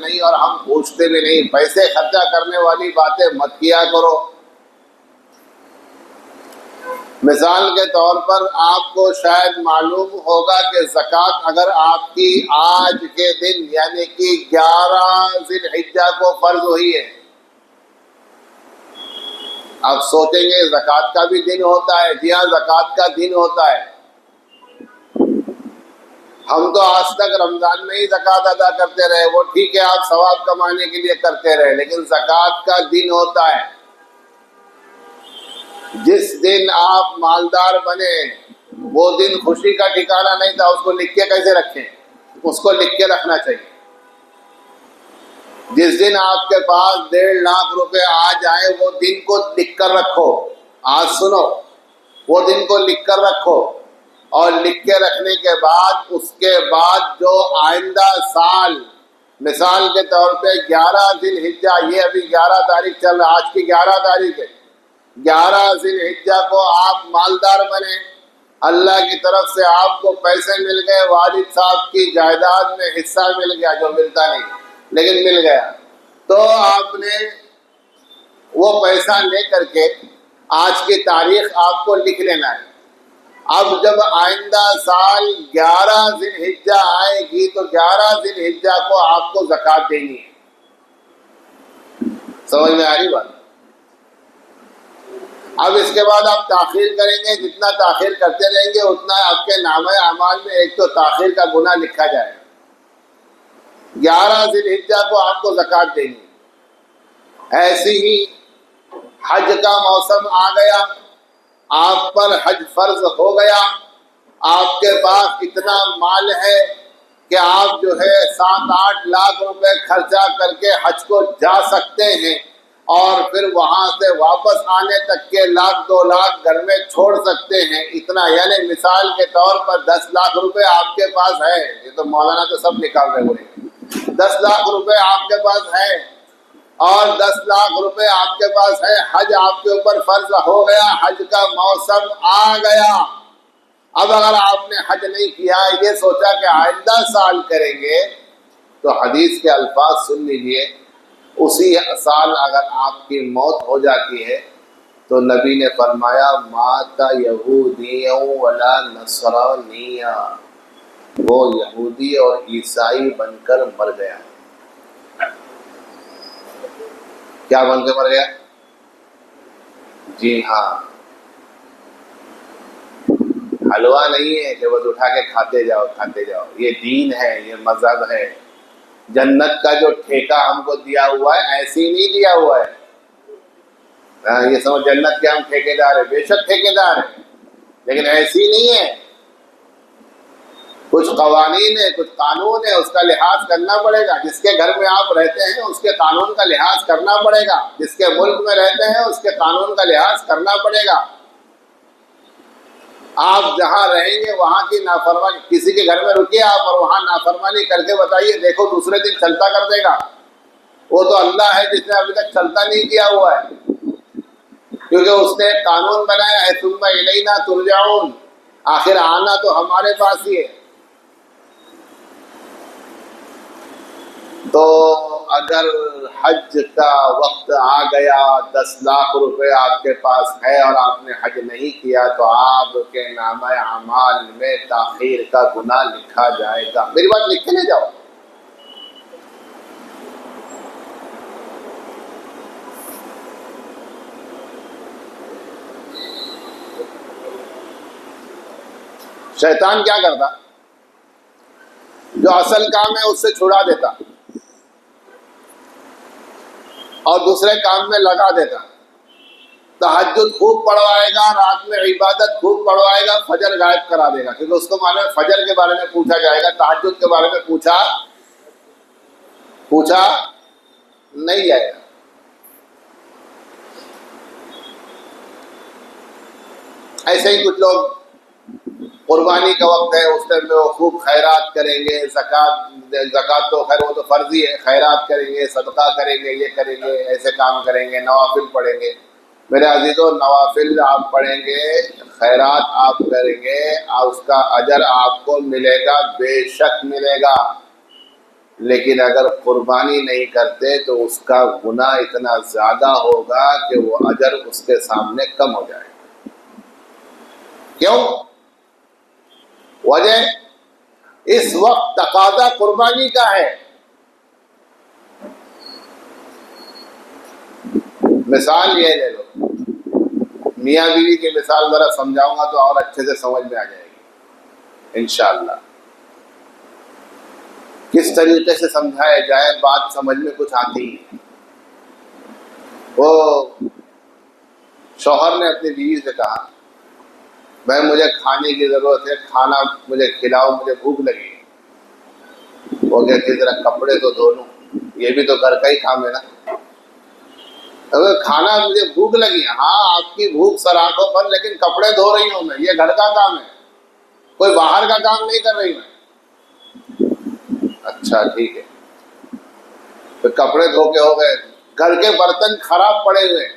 نہیں اور ہم پوچھتے بھی نہیں. پیسے خرچہ کرنے والی باتیں مت کیا کرو. مثال کے طور پر آپ کو شاید معلوم ہوگا کہ زکوٰۃ اگر آپ کی آج کے دن یعنی کہ 11 ذی الحجہ کو فرض ہوئی ہے. آپ سوچیں گے زکوٰۃ کا بھی دن ہوتا ہے. جی ہاں, زکوٰۃ کا دن ہوتا ہے. ہم تو آج تک رمضان میں ہی زکوٰۃ ادا کرتے رہے. وہ ٹھیک ہے, آپ ثواب کمانے کے لیے کرتے رہے, لیکن زکوٰۃ کا دن ہوتا ہے. جس دن آپ مالدار بنے وہ دن خوشی کا ٹھکانہ نہیں تھا. اس کو لکھ کے کیسے رکھیں؟ اس کو لکھ کے رکھنا چاہیے. جس دن آپ کے پاس 1.5 لاکھ روپے آ جائیں وہ دن کو لکھ کر رکھو. آج سنو, وہ دن کو لکھ کر رکھو, اور لکھ کے رکھنے کے بعد اس کے بعد جو آئندہ سال مثال کے طور پہ 11 ذی الحجہ, یہ ابھی 11 تاریخ چل رہا, آج کی 11 تاریخ ہے. 11 ذی الحجہ کو آپ مالدار بنے, اللہ کی طرف سے آپ کو پیسے مل گئے, والد صاحب کی جائیداد میں حصہ مل گیا, جو ملتا نہیں لیکن مل گیا, تو آپ نے وہ پیسہ لے کر کے آج کی تاریخ آپ کو لکھ لینا ہے. اب جب آئندہ سال 11 ذی الحجہ آئے گی تو 11 ذی الحجہ کو آپ کو زکوٰۃ دینی ہے. سمجھ میں آ رہی بات؟ اب اس کے بعد آپ تاخیر کریں گے, جتنا تاخیر کرتے رہیں گے اتنا آپ کے نامہ اعمال میں ایک تو تاخیر کا گناہ لکھا جائے گا. 11 ذی الحجہ کو آپ کو زکوٰۃ دینی ہے. ایسی ہی حج کا موسم آ گیا, آپ پر حج فرض ہو گیا, آپ کے پاس اتنا مال ہے کہ آپ جو ہے 7-8 لاکھ روپے خرچہ کر کے حج کو جا سکتے ہیں, اور پھر وہاں سے واپس آنے تک کے 1 لاکھ 2 لاکھ گھر میں چھوڑ سکتے ہیں. اتنا یعنی مثال کے طور پر 10 لاکھ روپے آپ کے پاس ہے. یہ تو مولانا تو سب نکال رہے ہوئے. 10 لاکھ روپے آپ کے پاس ہے, اور 10 لاکھ روپے آپ کے پاس ہے. حج آپ کے اوپر فرض ہو گیا, حج کا موسم آ گیا. اب اگر آپ نے حج نہیں کیا, یہ سوچا کہ آئندہ سال کریں گے, تو حدیث کے الفاظ سن لیجئے. اسی سال اگر آپ کی موت ہو جاتی ہے تو نبی نے فرمایا مات یہودی ولا نصرانی, وہ یہودی اور عیسائی بن کر مر گیا. کیا بن کے مر گیا؟ جی ہاں, حلوہ نہیں ہے کہ بس اٹھا کے کھاتے جاؤ کھاتے جاؤ. یہ دین ہے, یہ مذہب ہے. جنت کا جو ٹھیکہ ہم کو دیا ہوا ہے ایسے ہی نہیں دیا ہوا ہے. یہ سمجھ جنت کے ہم ٹھیکیدار ہیں, بے شک ٹھیکیدار ہیں, لیکن ایسی نہیں ہے. کچھ قوانین ہے, کچھ قانون ہے, اس کا لحاظ کرنا پڑے گا. جس کے گھر میں آپ رہتے ہیں اس کے قانون کا لحاظ کرنا پڑے گا. جس کے ملک میں رہتے ہیں اس کے قانون کا لحاظ کرنا پڑے گا. آپ جہاں رہیں گے وہاں کی نافرمانی, کسی کے گھر میں رکیے آپ اور وہاں نافرمانی کر کے بتائیے, دیکھو دوسرے دن چلتا کر دے گا. وہ تو اللہ ہے جس نے ابھی تک چلتا نہیں کیا ہوا ہے, کیونکہ اس نے قانون بنایا ہے ثم الینا ترجعون, آخر آنا تو ہمارے پاس ہی ہے. تو اگر حج کا وقت آ گیا, 10 لاکھ روپے آپ کے پاس ہے اور آپ نے حج نہیں کیا, تو آپ کے نامہ اعمال میں تاخیر کا گناہ لکھا جائے گا. میری بات لکھ کے لے جاؤ. شیطان کیا کرتا, جو اصل کام ہے اس سے چھڑا دیتا اور دوسرے کام میں لگا دیتا. تہجد خوب پڑھوائے گا, رات میں عبادت خوب پڑھوائے گا, فجر غائب کرا دے گا, کیونکہ اس کو معلوم ہے فجر کے بارے میں پوچھا جائے گا, تہجد کے بارے میں پوچھا نہیں جائے گا. ایسے ہی کچھ لوگ قربانی کا وقت ہے, اس ٹائم میں وہ خوب خیرات کریں گے. زکوٰۃ تو خیر وہ تو فرضی ہے, خیرات کریں گے, صدقہ کریں گے, یہ کریں گے, ایسے کام کریں گے, نوافل پڑھیں گے. میرے عزیزو, نوافل آپ پڑھیں گے, خیرات آپ کریں گے, اس کا اجر آپ کو ملے گا, بے شک ملے گا. لیکن اگر قربانی نہیں کرتے تو اس کا گناہ اتنا زیادہ ہوگا کہ وہ اجر اس کے سامنے کم ہو جائے گا۔ کیوں؟ وجہ اس وقت تقاضا قربانی کا ہے۔ مثال یہ لے لو، میاں بیوی کی مثال ذرا سمجھاؤں گا تو اور اچھے سے سمجھ میں آ جائے گی انشاءاللہ۔ کس طریقے سے سمجھایا جائے بات سمجھ میں کچھ آتی ہے۔ وہ شوہر نے اپنی بیوی سے کہا بھائی مجھے کھانے کی ضرورت ہے، کھانا مجھے کھلاؤ، مجھے بھوک لگی ہے۔ وہ کہتی ذرا کپڑے تو دھو لوں، یہ بھی تو گھر کا ہی کام ہے نا۔ کھانا مجھے بھوک لگی ہے، ہاں آپ کی بھوک سر آنکھوں پر، لیکن کپڑے دھو رہی ہوں میں، یہ گھر کا کام ہے، کوئی باہر کا کام نہیں کر رہی میں۔ اچھا ٹھیک ہے، تو کپڑے دھو کے ہو گئے، گھر کے برتن خراب پڑے ہوئے،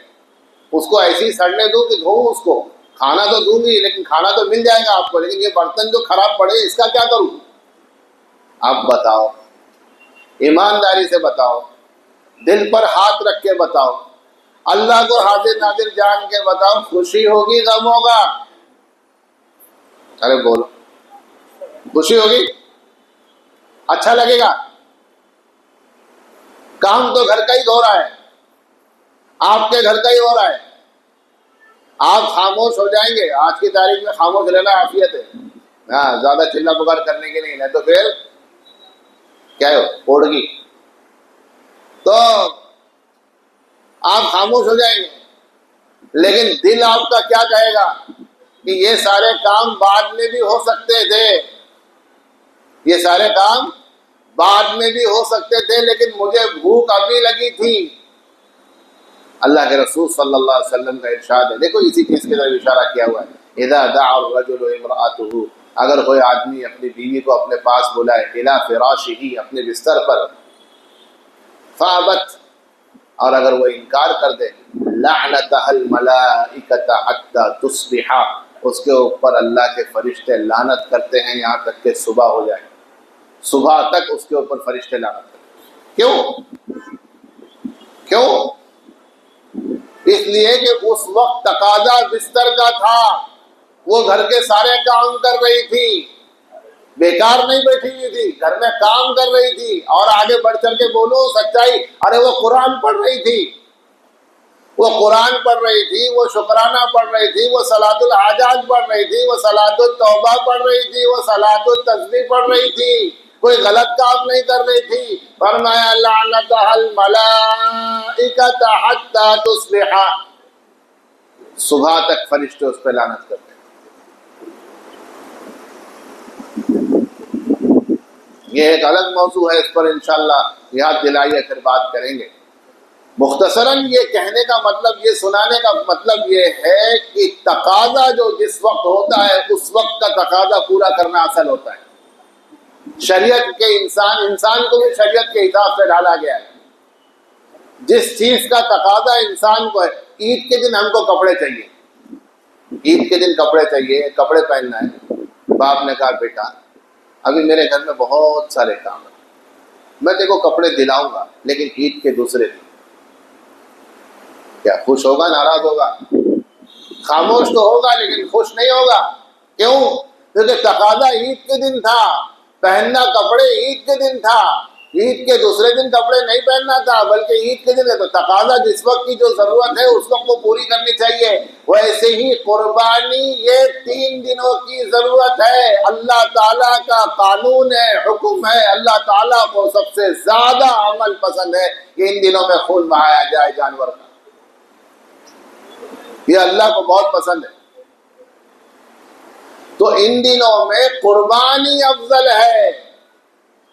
اس کو ایسی سڑنے دوں کہ دھوؤں اس کو؟ کھانا تو دوں گی لیکن کھانا تو مل جائے گا آپ کو، لیکن یہ برتن جو خراب پڑے اس کا کیا کروں؟ آپ بتاؤ، ایمانداری سے بتاؤ، دل پر ہاتھ رکھ کے بتاؤ، اللہ کو حاضر ناظر جان کے بتاؤ، خوشی ہوگی غم ہوگا؟ ارے بولو، خوشی ہوگی؟ اچھا لگے گا؟ کام تو گھر کا ہی ہو رہا ہے، آپ کے گھر کا ہی ہو رہا ہے، آپ خاموش ہو جائیں گے۔ آج کی تاریخ میں خاموش رہنا عافیت ہے، ہاں زیادہ چلا پکار کرنے کی نہیں، تو پھر کیا ہے اوڑگی، تو آپ خاموش ہو جائیں گے۔ لیکن دل آپ کا کیا کہے گا کہ یہ سارے کام بعد میں بھی ہو سکتے تھے، یہ سارے کام بعد میں بھی ہو سکتے تھے، لیکن مجھے بھوک ابھی لگی تھی۔ اللہ کے رسول صلی اللہ علیہ وسلم کا ارشاد ہے، دیکھو اسی چیز کی طرف اشارہ کیا ہوا ہے، اذا دعا الرجل امرأته، اگر کوئی آدمی اپنی بیوی کو اپنے پاس بلائے، الی فراشہ، اپنے بستر پر، فابت، اور اگر وہ انکار کر دے، لعنتها الملائکۃ حتی تصبح، اس کے اوپر اللہ کے فرشتے لعنت کرتے ہیں یہاں تک کہ صبح ہو جائے، صبح تک اس کے اوپر فرشتے لعنت کرتے ہیں۔ کیوں؟ اس لیے کہ اس وقت تقاضا بستر کا تھا، وہ گھر کے سارے کام کر رہی تھی، بیکار نہیں بیٹھی ہوئی تھی، گھر میں کام کر رہی تھی، اور آگے بڑھ کر کے بولو سچائی، ارے وہ قرآن پڑھ رہی تھی، وہ قرآن پڑھ رہی تھی، وہ شکرانہ پڑھ رہی تھی، وہ صلاۃ الحاجات پڑھ رہی تھی، وہ صلاۃ التوبہ پڑھ رہی تھی، وہ صلاۃ التسبیح پڑھ رہی تھی، کوئی غلط کام نہیں کر رہی تھی۔ فرمایا لعنتها الملائکۃ حتی تصبح، صبح تک فرشتے اس پہ لعنت کرتے ہیں۔ یہ ایک الگ موضوع ہے، اس پر انشاءاللہ یاد دلائیے، پھر بات کریں گے۔ مختصراً یہ کہنے کا مطلب، یہ سنانے کا مطلب یہ ہے کہ تقاضا جو جس وقت ہوتا ہے اس وقت کا تقاضا پورا کرنا اصل ہوتا ہے۔ شریعت کے انسان کو بھی شریعت کے حساب سے ڈالا گیا ہے۔ جس چیز کا تقاضا انسان کو ہے، عید کے دن ہم کو کپڑے چاہیے، عید کے دن کپڑے چاہیے، کپڑے پہننا ہے۔ باپ نے کہا بیٹا ابھی میرے گھر میں بہت سارے کام ہیں، میں دیکھو کپڑے دلاؤں گا لیکن عید کے دوسرے دن۔ کیا خوش ہوگا ناراض ہوگا؟ خاموش تو ہوگا لیکن خوش نہیں ہوگا۔ کیوں؟ کیونکہ تقاضا عید کے دن تھا، پہننا کپڑے عید کے دن تھا، عید کے دوسرے دن کپڑے نہیں پہننا تھا، بلکہ عید کے دن ہے۔ تو تقاضا جس وقت کی جو ضرورت ہے اس وقت کو پوری کرنی چاہیے۔ ویسے ہی قربانی یہ 3 دنوں کی ضرورت ہے، اللہ تعالیٰ کا قانون ہے، حکم ہے، اللہ تعالیٰ کو سب سے زیادہ عمل پسند ہے کہ ان دنوں میں خون بہایا جائے جانور کا، یہ اللہ کو بہت پسند ہے۔ تو ان دنوں میں قربانی افضل ہے،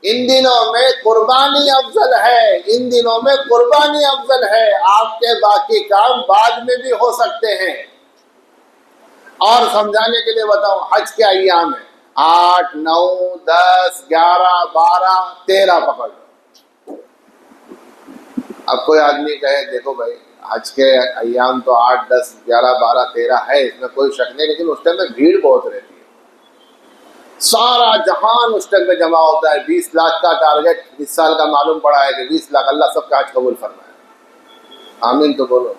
ان دنوں میں قربانی افضل ہے، ان دنوں میں قربانی افضل ہے۔ آپ کے باقی کام بعد میں بھی ہو سکتے ہیں۔ اور سمجھانے کے لیے بتاؤں، حج کے ایام ہیں 8، 9، 10، 11، 12، 13 پکڑ لو۔ اب کوئی آدمی کہے دیکھو بھائی حج کے ایام تو 8، 10، 11، 12، 13 ہے، اس میں کوئی شک نہیں، لیکن اس ٹائم میں بھیڑ بہت رہتی ہے، سارا جہان اس ٹائم میں جمع ہوتا ہے. 20 لاکھ کا ٹارگیٹ اس سال کا معلوم پڑا ہے کہ 20 لاکھ. اللہ سب کا حج قبول فرمائے. آمین تو بولو.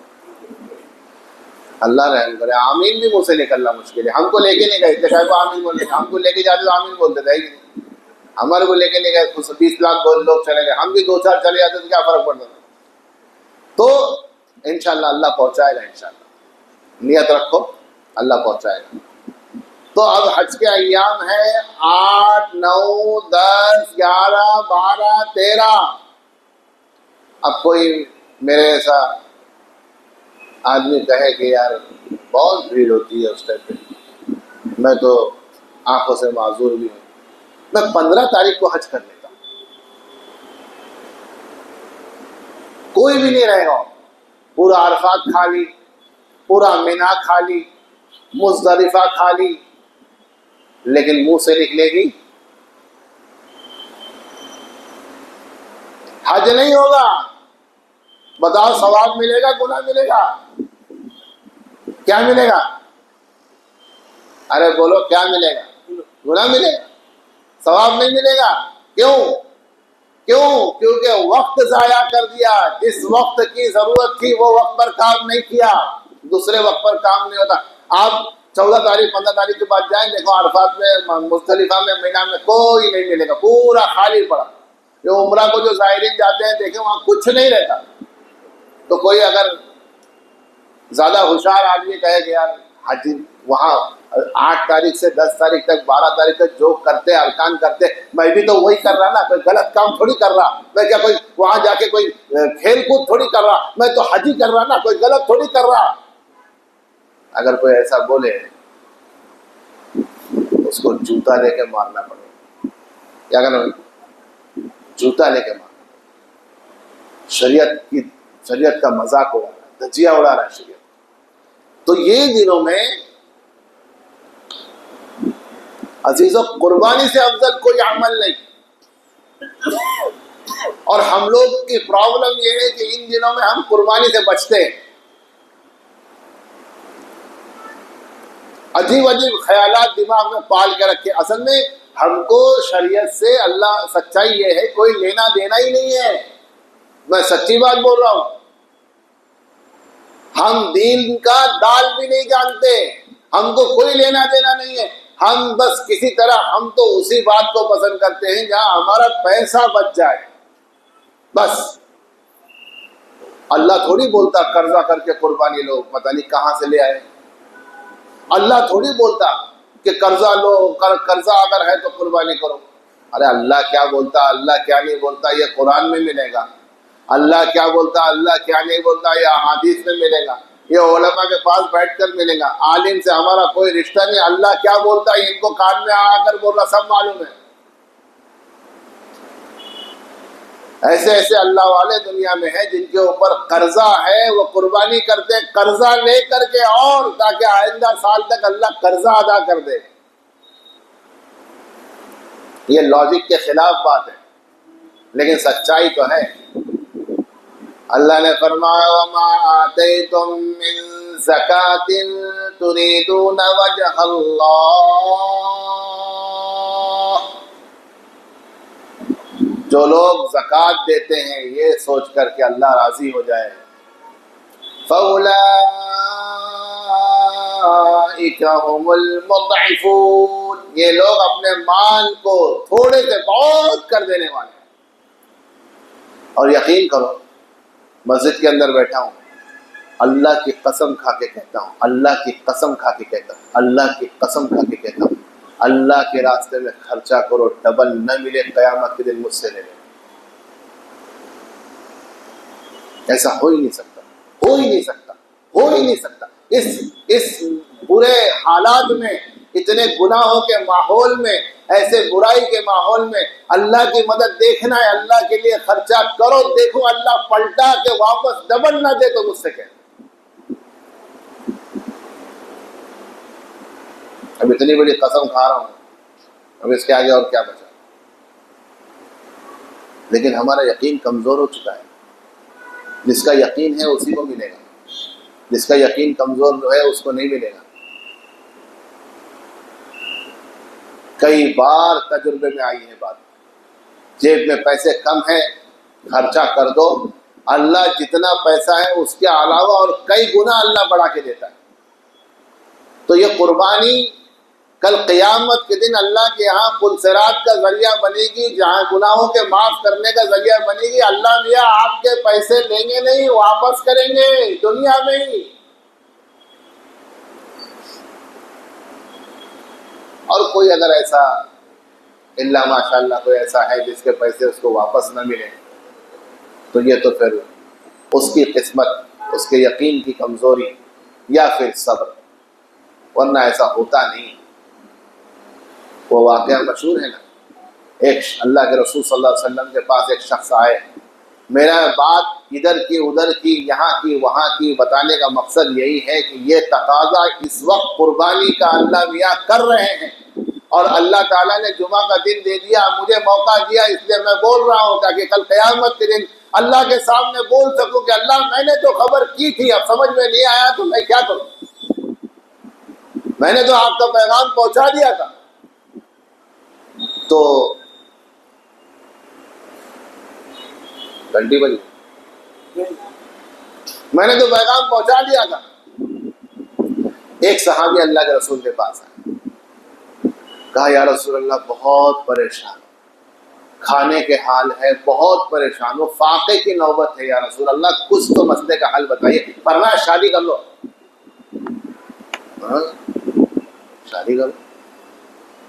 اللہ رحم کرے. آمین بھی منہ سے نکلنا مشکل ہے. ہم کو لے کے نہیں گئے تھے کو آمین بولنے. ہم کو لے کے جاتے تو آمین بولتے تھے. ہمارے کو لے کے نہیں گئے. 20 لاکھ لوگ چلے گئے. ہم بھی 2-4 چلے جاتے تو کیا فرق پڑتا تھا. تو انشاءاللہ اللہ پہنچائے گا. انشاءاللہ نیت رکھو, اللہ پہنچائے گا. تو اب حج کے ایام ہیں 8, 9, 10, 11, 12, 13. اب کوئی میرے ایسا آدمی کہے کہ یار بہت بھیڑ ہوتی ہے اس ٹائم پہ, میں تو آنکھوں سے معذور بھی ہوں, میں 15 تاریخ کو حج کر لیتا ہوں. کوئی بھی نہیں رہے گا. پورا عرفات کھا لی, پورا مینا کھا لی, مزدلفہ کھا لی, لیکن منہ سے نکلے گی حج نہیں ہوگا. بتاؤ ثواب ملے گا گناہ ملے گا؟ کیا ملے گا؟ ارے بولو کیا ملے گا؟ گناہ ملے گا, ثواب نہیں ملے گا. کیوں؟ کیونکہ وقت ضائع کر دیا. جس وقت کی ضرورت تھی وہ وقت پر کام نہیں کیا. دوسرے وقت پر کام نہیں ہوتا. آپ 14 تاریخ 15 تاریخ کے بعد جائیں, دیکھو عرفات میں, مزدلفہ میں, مینا میں کوئی نہیں ملے گا, پورا خالی پڑا. جو عمرہ کو جو زائرین جاتے ہیں دیکھیں وہاں کچھ نہیں رہتا. تو کوئی اگر زیادہ ہوشیار آدمی کہے کہ یار حج وہاں 8 تاریخ سے 10 تاریخ تک 12 تاریخ تک جو کرتے ارکان کرتے, میں بھی تو وہی کر رہا نا, کوئی غلط کام تھوڑی کر رہا. میں کیا کوئی وہاں جا کے کوئی کھیل کود تھوڑی کر رہا, میں تو حج ہی کر رہا نا, کوئی غلط تھوڑی کر رہا. اگر کوئی ایسا بولے اس کو جوتا لے کے مارنا پڑے. کیا کرنا؟ جوتا لے کے مارنا. شریعت کا مذاق اڑا رہا ہے, دھجیاں اڑا رہا ہے شریعت. تو یہ دنوں میں عزیزوں قربانی سے افضل کوئی عمل نہیں. اور ہم لوگ کی پرابلم یہ ہے کہ ان دنوں میں ہم قربانی سے بچتے ہیں. عجیب عجیب خیالات دماغ میں پال کے رکھے. اصل میں ہم کو شریعت سے اللہ سچائی یہ ہے کوئی لینا دینا ہی نہیں ہے. میں سچی بات بول رہا ہوں. ہم دین کا دال بھی نہیں جانتے, ہم کو کوئی لینا دینا نہیں ہے. ہم بس کسی طرح ہم تو اسی بات کو پسند کرتے ہیں جہاں ہمارا پیسہ بچ جائے بس. اللہ تھوڑی بولتا قرضہ کر کے قربانی لو, پتہ نہیں کہاں سے لے آئے. اللہ تھوڑی بولتا کہ قرضہ لو, قرضہ اگر ہے تو قربانی کرو. ارے اللہ کیا بولتا, اللہ کیا نہیں بولتا, یہ قرآن میں ملے گا. اللہ کیا بولتا, اللہ کیا نہیں بولتا, یہ احادیث میں ملے گا. یہ علماء کے پاس بیٹھ کر ملے گا. عالم سے ہمارا کوئی رشتہ نہیں. اللہ کیا بولتا ہے ان کو کان میں آ کر بول رہا, سب معلوم ہے. ایسے ایسے اللہ والے دنیا میں ہیں جن کے اوپر قرضہ ہے, وہ قربانی کرتے قرضہ لے کر کے, اور تاکہ آئندہ سال تک اللہ قرضہ ادا کر دے. یہ لاجک کے خلاف بات ہے, لیکن سچائی تو ہے. اللہ نے فرمایا وَمَا آتَيْتُم مِّن زَكَاةٍ تُرِيدُونَ وَجْهَ اللَّهِ. جو لوگ زکوٰۃ دیتے ہیں یہ سوچ کر کہ اللہ راضی ہو جائے, فَأُولَٰئِكَ هُمُ الْمُضْعِفُونَ. یہ لوگ اپنے مال کو تھوڑے سے بہت کر دینے والے ہیں. اور یقین کرو مسجد کے اندر بیٹھا ہوں, اللہ کی قسم کھا کے کہتا ہوں, اللہ کی قسم کھا کے کہتا ہوں, اللہ کی قسم کھا کے کہتا ہوں, اللہ کے راستے میں خرچہ کرو, ڈبل نہ ملے قیامت کے دن مجھ سے لے لے. ایسا ہو ہی نہیں سکتا, ہو ہی نہیں سکتا, ہو ہی نہیں سکتا. اس برے حالات میں, اتنے گناہوں کے ماحول میں, ایسے برائی کے ماحول میں اللہ کی مدد دیکھنا ہے, اللہ کے لیے خرچہ کرو. دیکھو اللہ پلٹا کے واپس ڈبل نہ دے تو مجھ سے کہہ. اب اتنی بڑی قسم کھا رہا ہوں, اب اس کے آگے اور کیا بچا. لیکن ہمارا یقین کمزور ہو چکا ہے. جس کا یقین ہے اسی کو ملے گا, جس کا یقین کمزور ہے اس کو نہیں ملے گا. کئی بار تجربے میں آئی ہے بات. جیب میں پیسے کم ہیں، خرچہ کر دو، اللہ جتنا پیسہ ہے اس کے علاوہ اور کئی گنا اللہ بڑھا کے دیتا ہے. تو یہ قربانی کل قیامت کے دن اللہ کے یہاں پلسرات کا ذریعہ بنے گی، جہاں گناہوں کے معاف کرنے کا ذریعہ بنے گی. اللہ میاں آپ کے پیسے لیں گے نہیں، واپس کریں گے دنیا میں ہی. اور کوئی اگر ایسا اللہ ماشاء اللہ کوئی ایسا ہے جس کے پیسے اس کو واپس نہ ملے، تو یہ تو پھر اس کی قسمت، اس کے یقین کی کمزوری یا پھر صبر، ورنہ ایسا ہوتا نہیں. وہ واقعہ مشہور ہے نا، ایک اللہ کے رسول صلی اللہ علیہ وسلم کے پاس ایک شخص آئے. میرا بات ادھر کی ادھر کی یہاں کی وہاں کی بتانے کا مقصد یہی ہے کہ یہ تقاضا اس وقت قربانی کا اللہ میاں کر رہے ہیں، اور اللہ تعالیٰ نے جمعہ کا دن دے دیا، مجھے موقع دیا، اس لیے میں بول رہا ہوں تاکہ کل قیامت کے دن اللہ کے سامنے بول سکوں کہ اللہ میں نے تو خبر کی تھی، اب سمجھ میں نہیں آیا تو میں کیا کروں، میں نے تو آپ کا پیغام پہنچا دیا تھا. تو گھنٹی بجی، میں نے تو پیغام پہنچا دیا تھا. ایک صحابی اللہ کے رسول کے پاس آئے، کہا یا رسول اللہ بہت پریشان، کھانے کے حال ہے، بہت پریشان، وہ فاقے کی نوبت ہے، یا رسول اللہ کچھ تو مسئلے کا حل بتائیے. فرمایا شادی کر لو. شادی کر لو،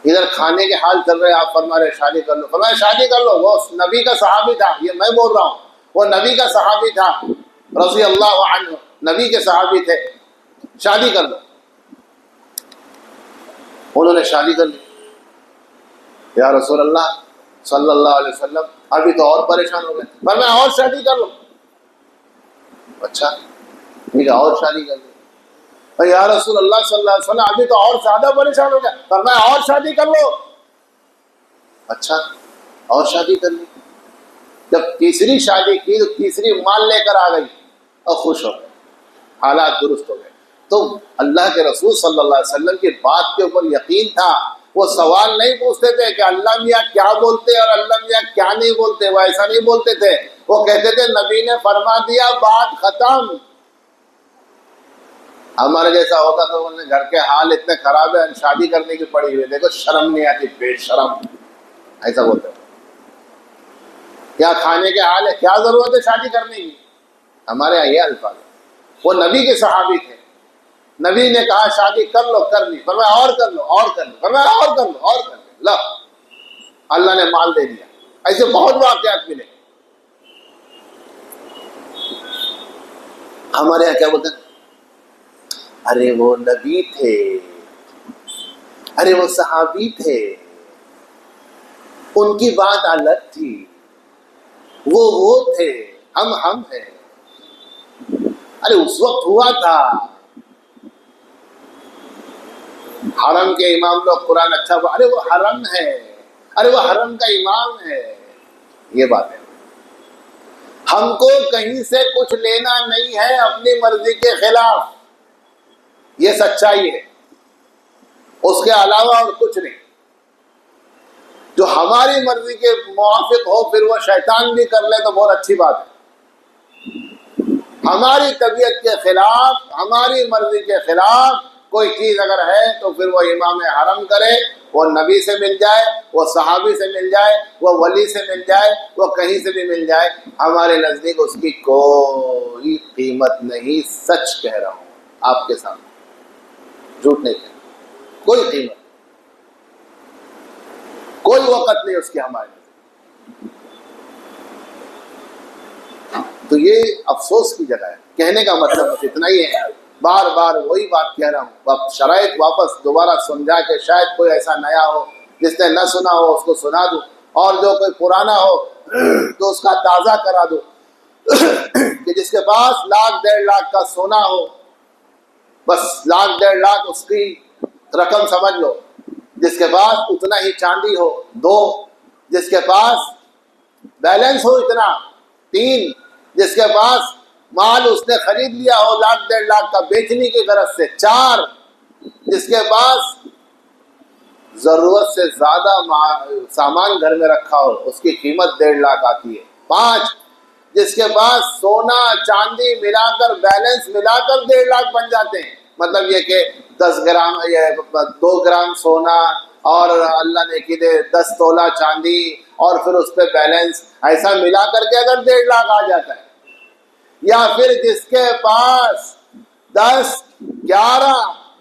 ادھر کھانے کے حال چل رہے، آپ فرما رہے شادی کر لو. فرمایا شادی کر لو. وہ نبی کا صحابی تھا، یہ میں بول رہا ہوں، وہ نبی کا صحابی تھا رضی اللہ عنہ، نبی کے صحابی تھے. شادی کر لو. انہوں نے شادی کر لی. یا رسول اللہ صلی اللہ علیہ وسلم ابھی تو اور پریشان ہو گئے. فرمایا اور شادی کر لو. اچھا ٹھیک ہے، اور شادی کر لو. یا رسول اللہ صلی اللہ علیہ وسلم ابھی تو اور زیادہ پریشان ہو گیا. فرمایا اور شادی کر لو. اچھا اور شادی کر لی. جب تیسری شادی کی تو تیسری مال لے کر آ گئی اور خوش ہو گئے، حالات درست ہو گئے. تو اللہ کے رسول صلی اللہ علیہ وسلم کی بات کے اوپر یقین تھا. وہ سوال نہیں پوچھتے تھے کہ اللہ میاں کیا بولتے اور اللہ میاں کیا نہیں بولتے، وہ ایسا نہیں بولتے تھے. وہ کہتے تھے نبی نے فرما دیا، بات ختم. ہمارے جیسا ہوتا تو انہوں نے گھر کے حال اتنے خراب ہے، شادی کرنے کی پڑی ہوئی، دیکھو شرم نہیں آتی، بے شرم، ایسا بولتے ہیں. کیا کھانے کے حال ہے، کیا ضرورت ہے شادی کرنے کی. ہمارے یہاں یہ الفاظ. وہ نبی کے صحابی تھے، نبی نے کہا شادی کر لو، کر لی. فرمایا اور کر لو، اور کر لو. فرمایا اور کر لو، اور کر لو. لو اللہ نے مال دے دیا. ایسے بہت واقعات ملے. ہمارے یہاں کیا بولتے ہیں، ارے وہ نبی تھے، ارے وہ صحابی تھے، ان کی بات الگ تھی، وہ تھے، ہم ہیں. ارے اس وقت ہوا تھا. حرم کے امام لوگ قرآن اچھا، ارے وہ حرم ہے، ارے وہ حرم کا امام ہے. یہ بات ہے. ہم کو کہیں سے کچھ لینا نہیں ہے اپنی مرضی کے خلاف، یہ سچائی ہے. اس کے علاوہ اور کچھ نہیں. جو ہماری مرضی کے موافق ہو پھر وہ شیطان بھی کر لے تو بہت اچھی بات ہے. ہماری طبیعت کے خلاف، ہماری مرضی کے خلاف کوئی چیز اگر ہے تو پھر وہ امام حرم کرے، وہ نبی سے مل جائے، وہ صحابی سے مل جائے، وہ ولی سے مل جائے، وہ کہیں سے بھی مل جائے، ہمارے نزدیک اس کی کوئی قیمت نہیں. سچ کہہ رہا ہوں آپ کے سامنے، جھوٹ نہیں کہہ رہا. کوئی قیمت، کوئی وقت نہیں اس کی ہمارے. تو یہ افسوس کی جگہ ہے. کہنے کا مطلب بس اتنا ہی ہے، بار بار وہی بات کہہ رہا ہوں. اب شرائط واپس دوبارہ سمجھا کے شاید کوئی ایسا نیا ہو جس نے نہ سنا ہو اس کو سنا دوں، اور جو کوئی پرانا ہو تو اس کا تازہ کرا دو. کہ جس کے پاس 1,00,000-1,50,000 کا سونا ہو، بس 1,00,000-1,50,000 اس کی رقم سمجھ لو. جس کے پاس اتنا ہی چاندی ہو 2، جس کے پاس بیلنس ہو اتنا 3، جس کے پاس مال اس نے خرید لیا ہو 1,00,000-1,50,000 کا بیچنے کی غرض سے 4، جس کے پاس ضرورت سے زیادہ سامان گھر میں رکھا ہو اس کی قیمت 1.5 لاکھ آتی ہے۔ 5 جس کے پاس سونا چاندی ملا کر بیلنس ملا کر 1.5 لاکھ بن جاتے ہیں، مطلب یہ کہ 10 گرام 2 گرام سونا اور اللہ نے کی دے 10 تولہ چاندی اور پھر اس پہ بیلنس، ایسا ملا کر کے اگر 1.5 لاکھ آ جاتا ہے۔ یا پھر جس کے پاس 10 11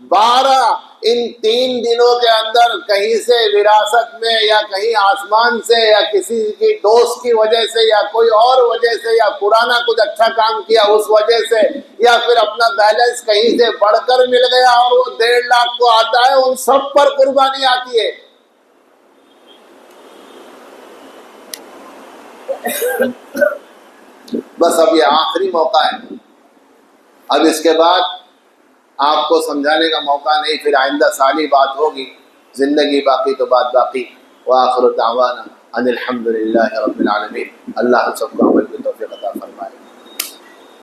12 ان 3 دنوں کے اندر کہیں سے وراثت میں یا کہیں آسمان سے یا کسی کی دوست کی وجہ سے یا کوئی اور وجہ سے یا پرانا کچھ اچھا کام کیا اس وجہ سے یا پھر اپنا بیلنس کہیں سے بڑھ کر مل گیا اور وہ 1.5 لاکھ کو آتا ہے، ان سب پر قربانی آتی ہے۔ بس اب یہ آخری موقع ہے، اب اس کے بعد آپ کو سمجھانے کا موقع نہیں، پھر آئندہ سالی بات ہوگی، زندگی باقی تو بات باقی۔ وآخر دعوانا ان الحمد للہ رب العالمین۔ اللہ سب کا